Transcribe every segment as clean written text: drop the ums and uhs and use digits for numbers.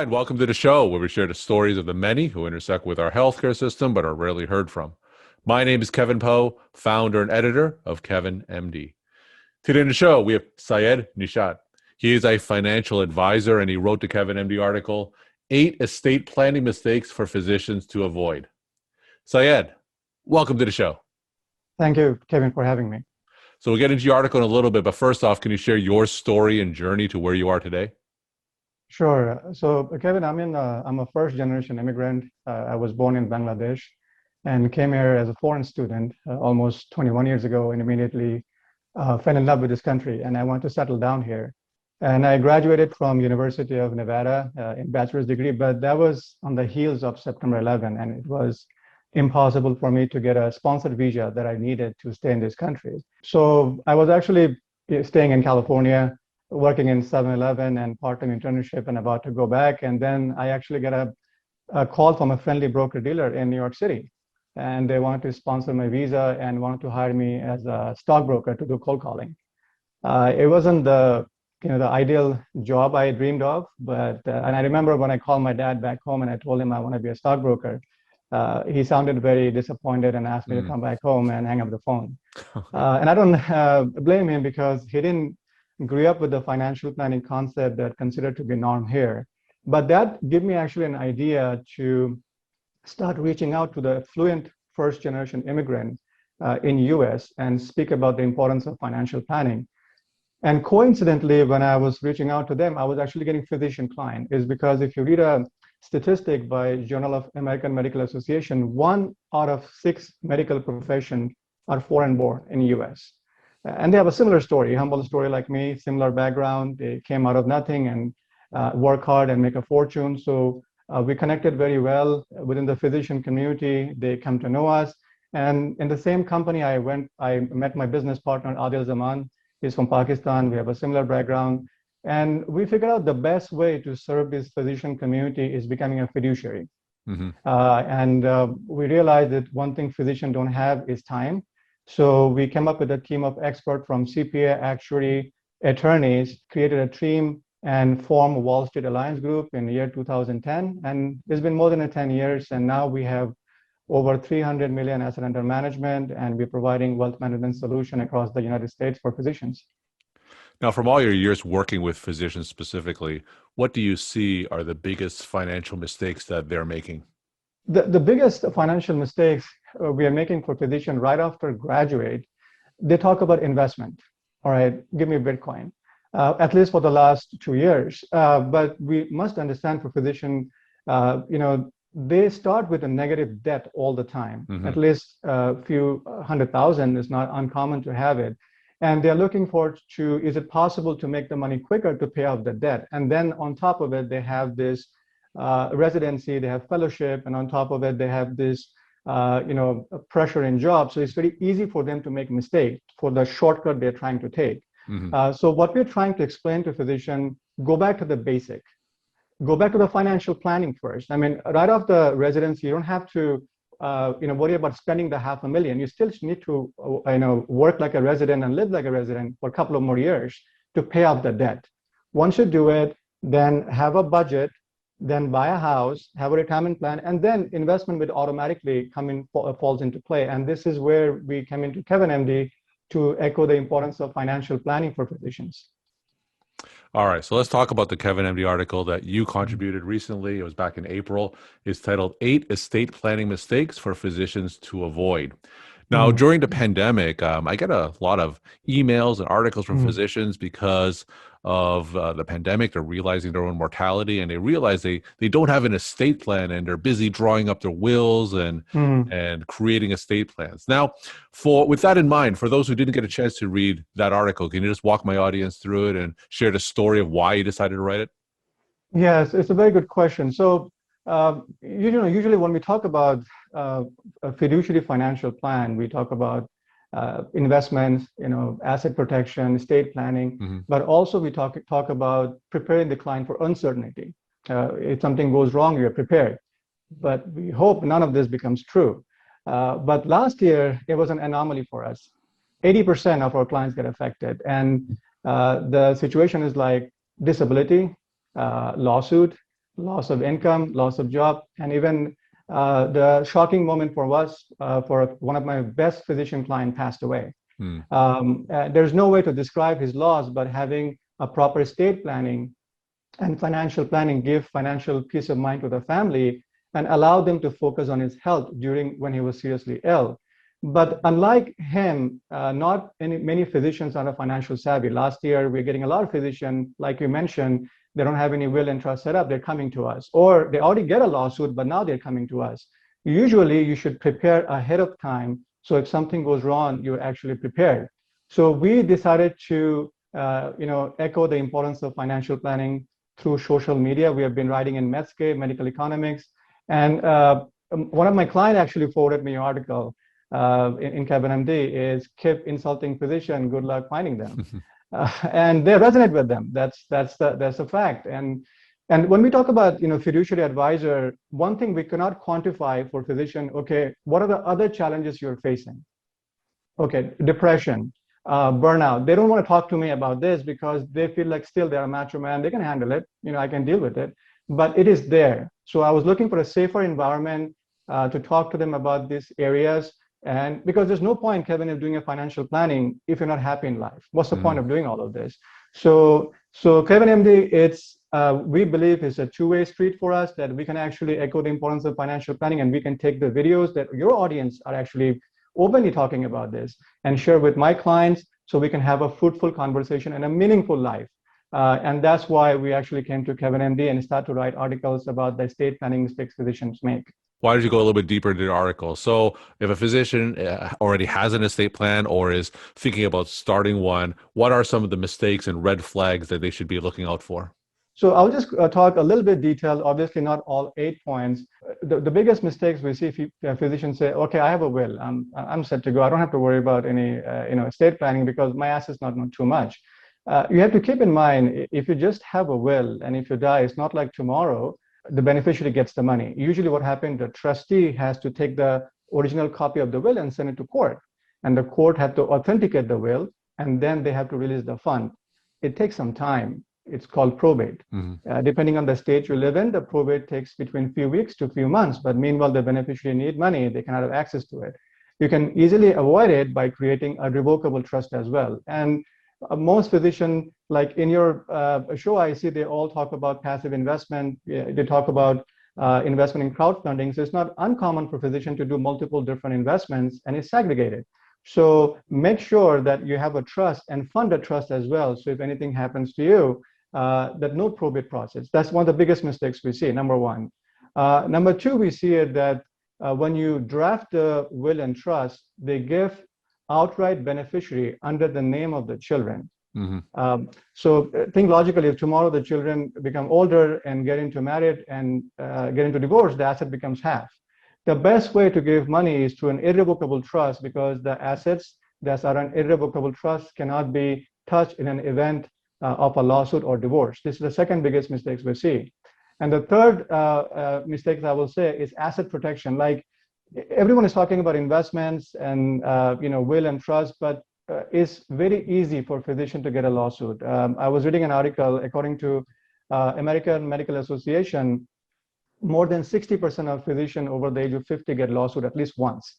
Hi, and welcome to the show where we share the stories of the many who intersect with our healthcare system but are rarely heard from. My name is Kevin Poe, founder and editor of Kevin MD. Today in the show, we have Syed Nishat. He is a financial advisor and he wrote the Kevin MD article, 8 Estate Planning Mistakes for Physicians to Avoid. Syed, welcome to the show. Thank you, Kevin, for having me. So we'll get into your article in a little bit, but first off, can you share your story and journey to where you are today? Sure. So, Kevin, I'm a first-generation immigrant. I was born in Bangladesh and came here as a foreign student almost 21 years ago, and immediately fell in love with this country. And I wanted to settle down here. And I graduated from University of Nevada in bachelor's degree, but that was on the heels of September 11, and it was impossible for me to get a sponsored visa that I needed to stay in this country. So I was actually staying in California, working in 7-Eleven and part-time internship and about to go back. And then I actually get a call from a friendly broker-dealer in New York City. And they wanted to sponsor my visa and wanted to hire me as a stockbroker to do cold calling. It wasn't the ideal job I dreamed of, but and I remember when I called my dad back home and I told him I want to be a stockbroker, he sounded very disappointed and asked me to come back home and hang up the phone. And I don't blame him because he didn't grew up with the financial planning concept that considered to be norm here. But that gave me actually an idea to start reaching out to the fluent first generation immigrant in US and speak about the importance of financial planning. And coincidentally, when I was reaching out to them, I was actually getting physician client, is because if you read a statistic by Journal of American Medical Association, 1 out of 6 medical professions are foreign born in US. And they have a similar story, humble story like me, similar background. They came out of nothing and work hard and make a fortune. So we connected very well within the physician community. They come to know us. And in the same company I met my business partner, Adil Zaman. He's from Pakistan. We have a similar background. And we figured out the best way to serve this physician community is becoming a fiduciary. We realized that one thing physicians don't have is time. So we came up with a team of experts from CPA, actuary, attorneys, created a team and formed Wall Street Alliance Group in the year 2010. And it's been more than 10 years. And now we have over 300 million asset under management, and we're providing wealth management solution across the United States for physicians. Now, from all your years working with physicians specifically, what do you see are the biggest financial mistakes that they're making? The biggest financial mistakes we are making for physicians right after graduate, they talk about investment. All right, give me Bitcoin, at least for the last 2 years. But we must understand for physicians, they start with a negative debt all the time. At least a few 100,000 is not uncommon to have it. And they're looking is it possible to make the money quicker to pay off the debt? And then on top of it, they have this residency, they have fellowship, and on top of it, they have this pressure in jobs. So it's very easy for them to make mistakes for the shortcut they're trying to take. So what we're trying to explain to physicians, go back to the basic. Go back to the financial planning first. I mean, right off the residency, you don't have to worry about spending the $500,000. You still need to work like a resident and live like a resident for a couple of more years to pay off the debt. Once you do it, then have a budget, then buy a house, have a retirement plan, and then investment will automatically falls into play. And this is where we come into Kevin MD to echo the importance of financial planning for physicians. All right, so let's talk about the Kevin MD article that you contributed recently. It was back in April. It's titled 8 Estate Planning Mistakes for Physicians to Avoid. Now, during the pandemic, I get a lot of emails and articles from physicians because of the pandemic. They're realizing their own mortality, and they realize they don't have an estate plan, and they're busy drawing up their wills and creating estate plans. Now, with that in mind, for those who didn't get a chance to read that article, can you just walk my audience through it and share the story of why you decided to write it? Yes, it's a very good question. So, usually when we talk about a fiduciary financial plan, we talk about investments, asset protection, estate planning, but also we talk about preparing the client for uncertainty. If something goes wrong, you're prepared. But we hope none of this becomes true. But last year, it was an anomaly for us. 80% of our clients get affected. And the situation is like disability, lawsuit, loss of income, loss of job, and even the shocking moment for us, for one of my best physician client passed away. Mm. There's no way to describe his loss, but having a proper estate planning and financial planning give financial peace of mind to the family and allow them to focus on his health during when he was seriously ill. But unlike him, many physicians are financial savvy. Last year, we're getting a lot of physicians, like you mentioned, they don't have any will and trust set up, they're coming to us. Or they already get a lawsuit, but now they're coming to us. Usually, you should prepare ahead of time. So if something goes wrong, you're actually prepared. So we decided to echo the importance of financial planning through social media. We have been writing in Medscape, Medical Economics, and one of my clients actually forwarded me an article in Kevin MD is keep insulting physician, good luck finding them. And they resonate with them. That's a fact. And when we talk about fiduciary advisor, one thing we cannot quantify for physician, okay, what are the other challenges you're facing? Okay, depression, burnout. They don't want to talk to me about this because they feel like still they're a macho man. They can handle it. I can deal with it, but it is there. So I was looking for a safer environment to talk to them about these areas. And because there's no point, Kevin, in doing a financial planning if you're not happy in life. What's the point of doing all of this? So Kevin MD, we believe it's a two-way street for us that we can actually echo the importance of financial planning, and we can take the videos that your audience are actually openly talking about this and share with my clients so we can have a fruitful conversation and a meaningful life. And that's why we actually came to Kevin MD and start to write articles about the estate planning mistakes physicians make. Why did you go a little bit deeper into the article? So if a physician already has an estate plan or is thinking about starting one, what are some of the mistakes and red flags that they should be looking out for? So I'll just talk a little bit detailed, obviously not all 8 points. The biggest mistakes we see if physicians say, okay, I have a will, I'm set to go. I don't have to worry about any estate planning because my assets not too much. You have to keep in mind, if you just have a will and if you die, it's not like tomorrow, the beneficiary gets the money. Usually what happens, the trustee has to take the original copy of the will and send it to court. And the court have to authenticate the will, and then they have to release the fund. It takes some time. It's called probate. Depending on the state you live in, the probate takes between few weeks to few months. But meanwhile, the beneficiary need money. They cannot have access to it. You can easily avoid it by creating a revocable trust as well. And most physicians, like in your show, I see they all talk about passive investment. They talk about investment in crowdfunding. So it's not uncommon for physicians to do multiple different investments, and it's segregated. So make sure that you have a trust and fund a trust as well. So if anything happens to you, that no probate process. That's one of the biggest mistakes we see, number one. Number two, we see it that when you draft the will and trust, they give outright beneficiary under the name of the children. So think logically, if tomorrow the children become older and get into married and get into divorce, the asset becomes half. The best way to give money is through an irrevocable trust, because the assets that are an irrevocable trust cannot be touched in an event of a lawsuit or divorce. This is the second biggest mistakes we see. And the third mistake I will say is asset protection. Like everyone is talking about investments and will and trust, but it's very easy for a physician to get a lawsuit. I was reading an article, according to American Medical Association, more than 60% of physicians over the age of 50 get lawsuit at least once.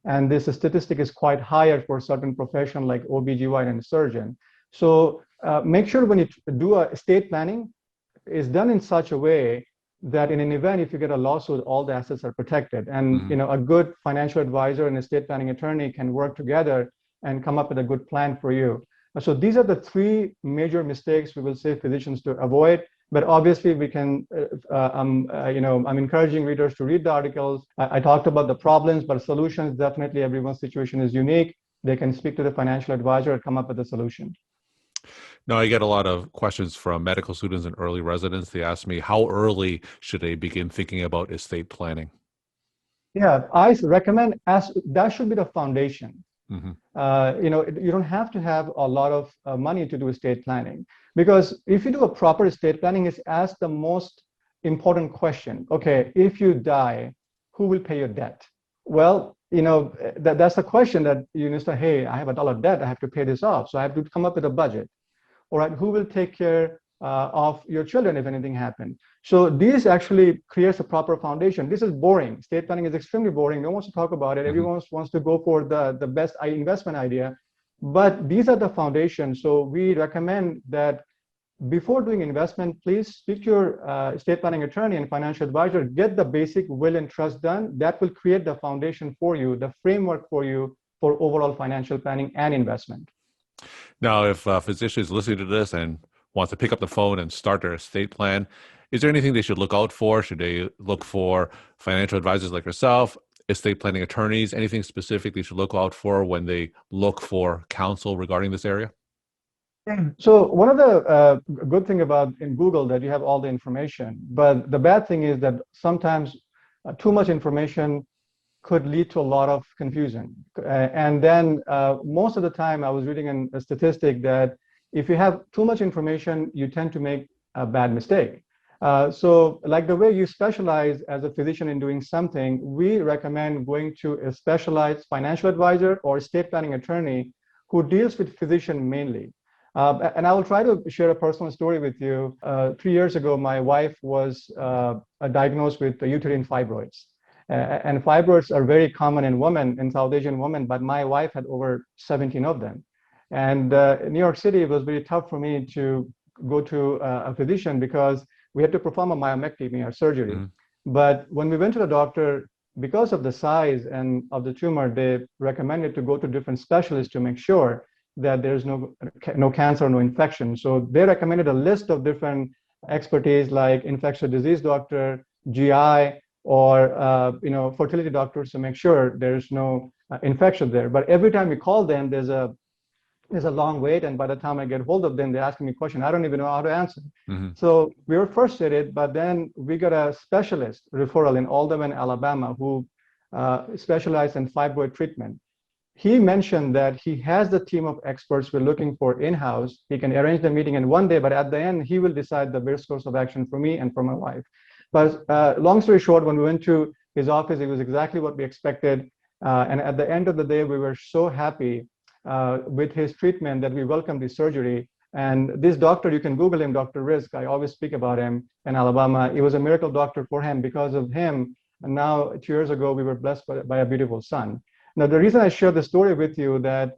And this statistic is quite higher for certain professions like OBGYN and surgeon. So make sure when you do a estate planning, is done in such a way that in an event, if you get a lawsuit, all the assets are protected. And a good financial advisor and estate planning attorney can work together and come up with a good plan for you. So these are the three major mistakes we will say physicians to avoid. But obviously, we can. I'm encouraging readers to read the articles. I talked about the problems, but solutions, definitely everyone's situation is unique. They can speak to the financial advisor and come up with a solution. Now, I get a lot of questions from medical students and early residents. They ask me, how early should they begin thinking about estate planning? Yeah, I recommend that should be the foundation. You don't have to have a lot of money to do estate planning, because if you do a proper estate planning, it's asked the most important question. Okay, if you die, who will pay your debt? Well, that's the question that you need to say, hey, I have $1 debt, I have to pay this off, so I have to come up with a budget. All right, who will take care of your children if anything happened. So this actually creates a proper foundation. This is boring. Estate planning is extremely boring. No one wants to talk about it. Hmm. Everyone wants to go for the best investment idea. But these are the foundations. So we recommend that before doing investment, please speak to your estate planning attorney and financial advisor. Get the basic will and trust done. That will create the foundation for you, the framework for you for overall financial planning and investment. Now, if a physician is listening to this and wants to pick up the phone and start their estate plan, is there anything they should look out for? Should they look for financial advisors like yourself, estate planning attorneys, anything specific they should look out for when they look for counsel regarding this area? So one of the good thing about in Google that you have all the information, but the bad thing is that sometimes too much information could lead to a lot of confusion. And then most of the time I was reading a statistic that if you have too much information, you tend to make a bad mistake. So like the way you specialize as a physician in doing something, we recommend going to a specialized financial advisor or estate planning attorney who deals with physician mainly. And I will try to share a personal story with you. 3 years ago, my wife was diagnosed with uterine fibroids. And fibroids are very common in women, in South Asian women, but my wife had over 17 of them. And in New York City, it was very tough for me to go to a physician because we had to perform a myomectomy or surgery. Mm-hmm. But when we went to the doctor, because of the size and of the tumor, they recommended to go to different specialists to make sure that there's no cancer, no infection. So they recommended a list of different expertise like infectious disease doctor, GI, or fertility doctors to make sure there's no infection there. But every time we call them, there's a long wait, and by the time I get hold of them, they're asking me questions I don't even know how to answer. Mm-hmm. So we were frustrated, but then we got a specialist referral in Alderman, Alabama, who specialized in fibroid treatment. He mentioned that he has the team of experts we're looking for in-house. He can arrange the meeting in one day, but at the end, he will decide the best course of action for me and for my wife. But long story short, when we went to his office, it was exactly what we expected. And at the end of the day, we were so happy with his treatment that we welcomed his surgery. And this doctor, you can Google him, Dr. Risk. I always speak about him in Alabama. It was a miracle doctor for him. Because of him, and now 2 years ago, we were blessed by a beautiful son. Now, the reason I share the story with you that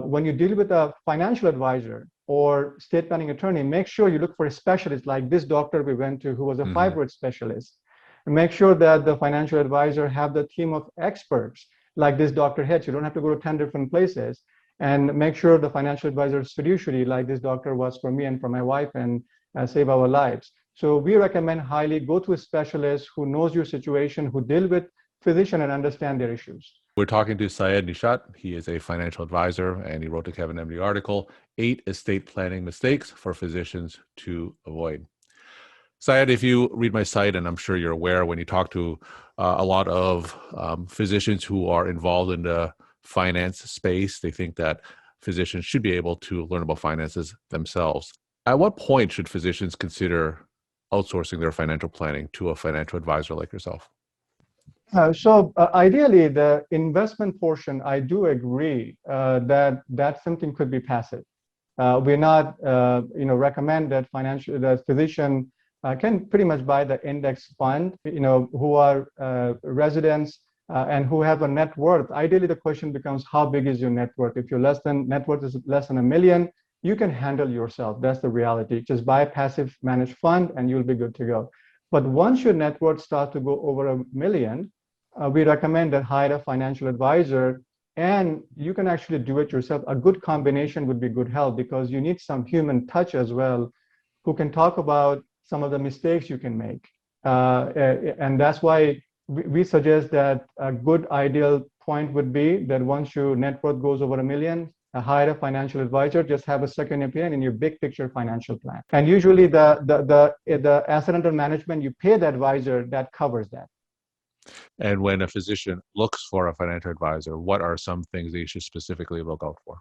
when you deal with a financial advisor or estate planning attorney, make sure you look for a specialist like this doctor we went to who was a fibroid specialist. And make sure that the financial advisor have the team of experts like this Dr. Hitch. You don't have to go to 10 different places. And make sure the financial advisor is fiduciary like this doctor was for me and for my wife and save our lives. So we recommend highly go to a specialist who knows your situation, who deal with physician and understand their issues. We're talking to Syed Nishat. He is a financial advisor, and he wrote the Kevin MD article, 8 Estate Planning Mistakes for Physicians to Avoid. Syed, if you read my site, and I'm sure you're aware when you talk to a lot of physicians who are involved in the finance space, they think that physicians should be able to learn about finances themselves. At what point should physicians consider outsourcing their financial planning to a financial advisor like yourself? So ideally, the investment portion, I do agree that something could be passive. We're not, recommend that that physician can pretty much buy the index fund, who are residents and who have a net worth. Ideally, the question becomes, how big is your net worth? If your net worth is less than $1 million, you can handle yourself. That's the reality. Just buy a passive managed fund and you'll be good to go. But once your net worth starts to go over $1 million, we recommend that hire a financial advisor, and you can actually do it yourself. A good combination would be good help because you need some human touch as well, who can talk about some of the mistakes you can make. And that's why we suggest that a good ideal point would be that once your net worth goes over $1 million, hire a financial advisor, just have a second opinion in your big picture financial plan. And usually the asset under management, you pay the advisor, that covers that. And when a physician looks for a financial advisor, what are some things they should specifically look out for?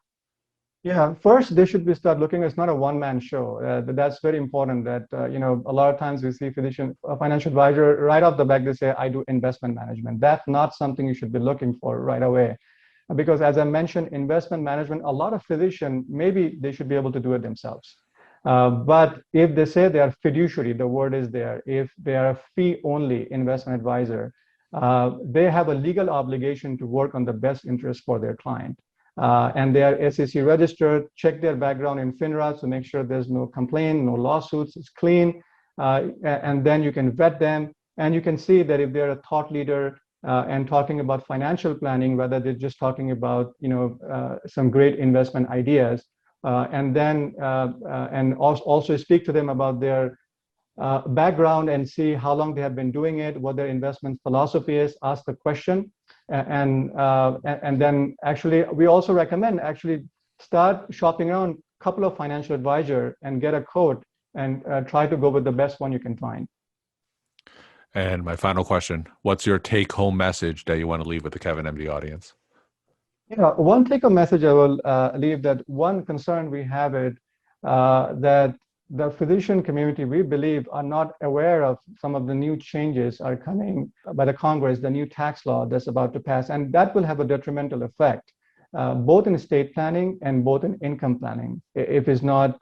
Yeah, first they should be start looking. It's not a one-man show. That's very important. That a lot of times we see a financial advisor right off the back. They say, "I do investment management." That's not something you should be looking for right away, because as I mentioned, investment management. A lot of physicians maybe they should be able to do it themselves. But if they say they are fiduciary, the word is there, if they are a fee-only investment advisor, they have a legal obligation to work on the best interest for their client. And they are SEC registered, check their background in FINRA to make sure there's no complaint, no lawsuits, it's clean. And then you can vet them, and you can see that if they're a thought leader and talking about financial planning, whether they're just talking about some great investment ideas, and also speak to them about their background and see how long they have been doing it, what their investment philosophy is, ask the question. And then actually, we also recommend actually start shopping around a couple of financial advisors and get a quote and try to go with the best one you can find. And my final question, what's your take-home message that you want to leave with the Kevin MD audience? One take-home message I will leave, that one concern we have is that the physician community, we believe, are not aware of some of the new changes are coming by the Congress, the new tax law that's about to pass, and that will have a detrimental effect, both in estate planning and both in income planning, if it's not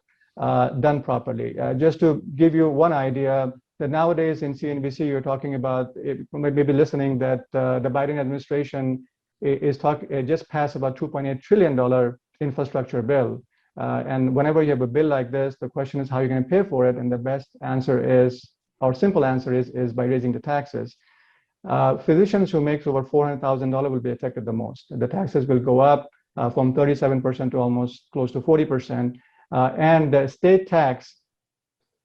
done properly. Just to give you one idea, that nowadays in CNBC, you're talking about, maybe listening, that the Biden administration just passed about $2.8 trillion infrastructure bill. And whenever you have a bill like this, the question is how you're going to pay for it. And the best answer is, or simple answer is by raising the taxes. Physicians who make over $400,000 will be affected the most. The taxes will go up from 37% to almost close to 40%. And the state tax,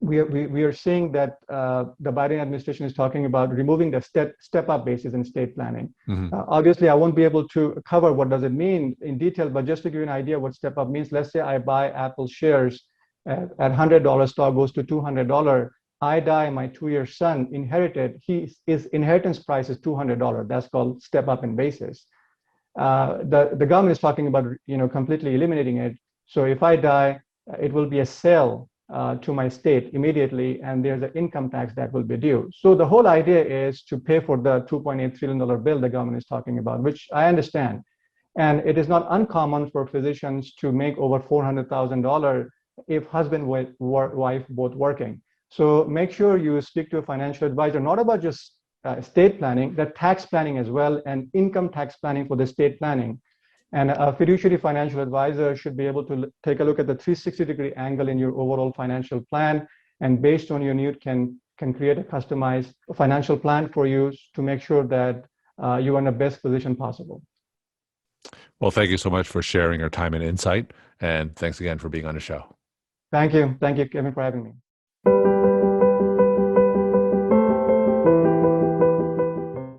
we are seeing that the Biden administration is talking about removing the step-up basis in state planning. Mm-hmm. Obviously, I won't be able to cover what does it mean in detail, but just to give you an idea what step-up means, let's say I buy Apple shares at $100, stock goes to $200. I die, my 2-year son inherited, his inheritance price is $200. That's called step-up in basis. The government is talking about completely eliminating it. So if I die, it will be a sale to my state immediately, and there's an income tax that will be due. So the whole idea is to pay for the $2.8 trillion bill the government is talking about, which I understand. And it is not uncommon for physicians to make over $400,000 if husband and wife both working. So make sure you speak to a financial advisor, not about just estate planning, the tax planning as well, and income tax planning for the estate planning. And a fiduciary financial advisor should be able to take a look at the 360-degree angle in your overall financial plan, and based on your need can create a customized financial plan for you to make sure that you are in the best position possible. Well, thank you so much for sharing your time and insight, and thanks again for being on the show. Thank you, Kevin, for having me.